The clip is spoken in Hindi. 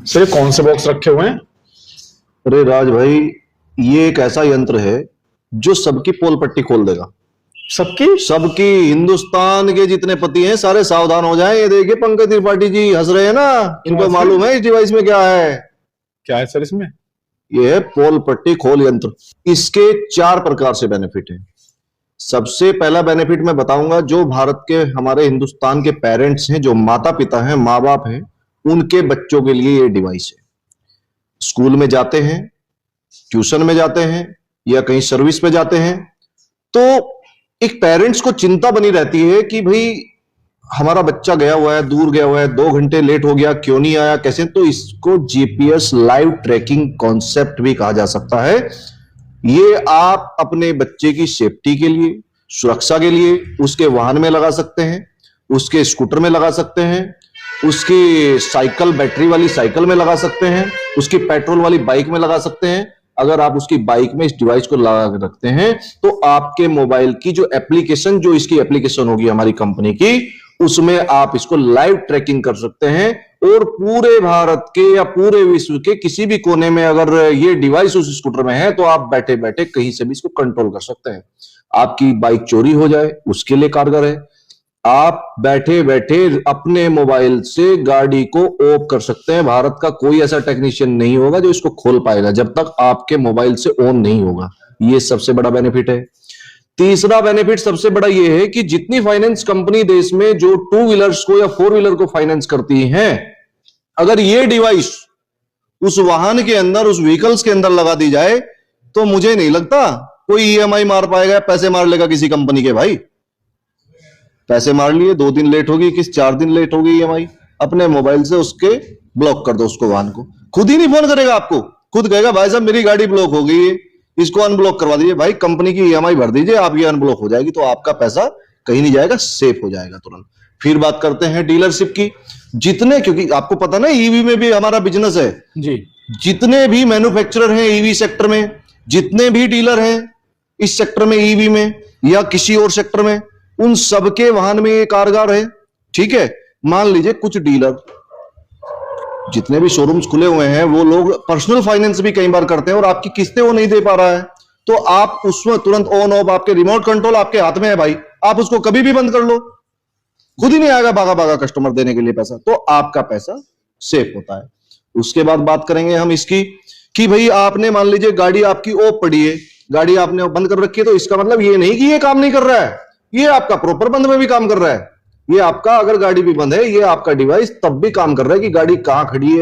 सर ये कौन से बॉक्स रखे हुए हैं? अरे राज भाई, ये एक ऐसा यंत्र है जो सबकी पोल पट्टी खोल देगा। सबकी? सबकी, हिंदुस्तान के जितने पति हैं सारे सावधान हो जाएं। ये देखिए पंकज त्रिपाठी जी हंस रहे हैं ना, इनको मालूम है इस डिवाइस में क्या है। क्या है सर इसमें? ये है पोल पट्टी खोल यंत्र। इसके 4 प्रकार से बेनिफिट है। सबसे पहला बेनिफिट मैं बताऊंगा, जो भारत के हमारे हिंदुस्तान के पेरेंट्स हैं, जो माता पिता हैं, माँ बाप हैं, उनके बच्चों के लिए ये डिवाइस है। स्कूल में जाते हैं, ट्यूशन में जाते हैं या कहीं सर्विस पे जाते हैं, तो एक पेरेंट्स को चिंता बनी रहती है कि भाई हमारा बच्चा गया हुआ है, दूर गया हुआ है, 2 घंटे लेट हो गया, क्यों नहीं आया, कैसे। तो इसको जीपीएस लाइव ट्रैकिंग कॉन्सेप्ट भी कहा जा सकता है। ये आप अपने बच्चे की सेफ्टी के लिए, सुरक्षा के लिए उसके वाहन में लगा सकते हैं, उसके स्कूटर में लगा सकते हैं, उसकी साइकिल, बैटरी वाली साइकिल में लगा सकते हैं, उसकी पेट्रोल वाली बाइक में लगा सकते हैं। अगर आप उसकी बाइक में इस डिवाइस को लगा के रखते हैं तो आपके मोबाइल की जो एप्लीकेशन, जो इसकी एप्लीकेशन होगी हमारी कंपनी की, उसमें आप इसको लाइव ट्रैकिंग कर सकते हैं। और पूरे भारत के या पूरे विश्व के किसी भी कोने में अगर ये डिवाइस उस स्कूटर में है तो आप बैठे बैठे कहीं से भी इसको कंट्रोल कर सकते हैं। आपकी बाइक चोरी हो जाए उसके लिए कारगर है। आप बैठे बैठे अपने मोबाइल से गाड़ी को ऑफ कर सकते हैं। भारत का कोई ऐसा टेक्नीशियन नहीं होगा जो इसको खोल पाएगा जब तक आपके मोबाइल से ऑन नहीं होगा। ये सबसे बड़ा बेनिफिट है। तीसरा बेनिफिट सबसे बड़ा ये है कि जितनी फाइनेंस कंपनी देश में जो 2 व्हीलर्स को या 4 व्हीलर को फाइनेंस करती हैं, अगर ये डिवाइस उस वाहन के अंदर, उस व्हीकल्स के अंदर लगा दी जाए तो मुझे नहीं लगता कोई ईएमआई मार पाएगा, पैसे मार लेगा किसी कंपनी के। भाई पैसे मार लिए, 2 दिन लेट होगी, 4 दिन लेट होगी ईएमआई, अपने मोबाइल से उसके ब्लॉक कर दो उसको, वाहन को। खुद ही नहीं फोन करेगा आपको, खुद कहेगा भाई साहब मेरी गाड़ी ब्लॉक हो गई है, इसको अनब्लॉक करवा दीजिए। भाई कंपनी की ईएमआई भर दीजिए, आप ये अनब्लॉक हो जाएगी, तो आपका पैसा कहीं नहीं जाएगा, सेफ हो जाएगा तुरंत। फिर बात करते हैं डीलरशिप की। जितने, क्योंकि आपको पता ना ईवी में भी हमारा बिजनेस है जी। जितने भी मैन्युफैक्चरर हैं ईवी सेक्टर में, जितने भी डीलर हैं इस सेक्टर में, ईवी में या किसी और सेक्टर में, उन सबके वाहन में ये कारगर है। ठीक है, मान लीजिए कुछ डीलर, जितने भी शोरूम्स खुले हुए हैं, वो लोग पर्सनल फाइनेंस भी कई बार करते हैं और आपकी किस्तें वो नहीं दे पा रहा है, तो आप उसमें तुरंत ऑन ऑफ, आपके रिमोट कंट्रोल आपके हाथ में है भाई, आप उसको कभी भी बंद कर लो, खुद ही नहीं आएगा भागा भागा कस्टमर देने के लिए पैसा, तो आपका पैसा सेफ होता है। उसके बाद बात करेंगे हम इसकी कि भाई आपने मान लीजिए गाड़ी आपकी ऑफ पड़ी है, गाड़ी आपने बंद कर रखी है, तो इसका मतलब ये नहीं कि ये काम नहीं कर रहा है, ये आपका प्रॉपर बंद में भी काम कर रहा है। ये आपका, अगर गाड़ी भी बंद है, ये आपका डिवाइस तब भी काम कर रहा है कि गाड़ी कहां खड़ी है,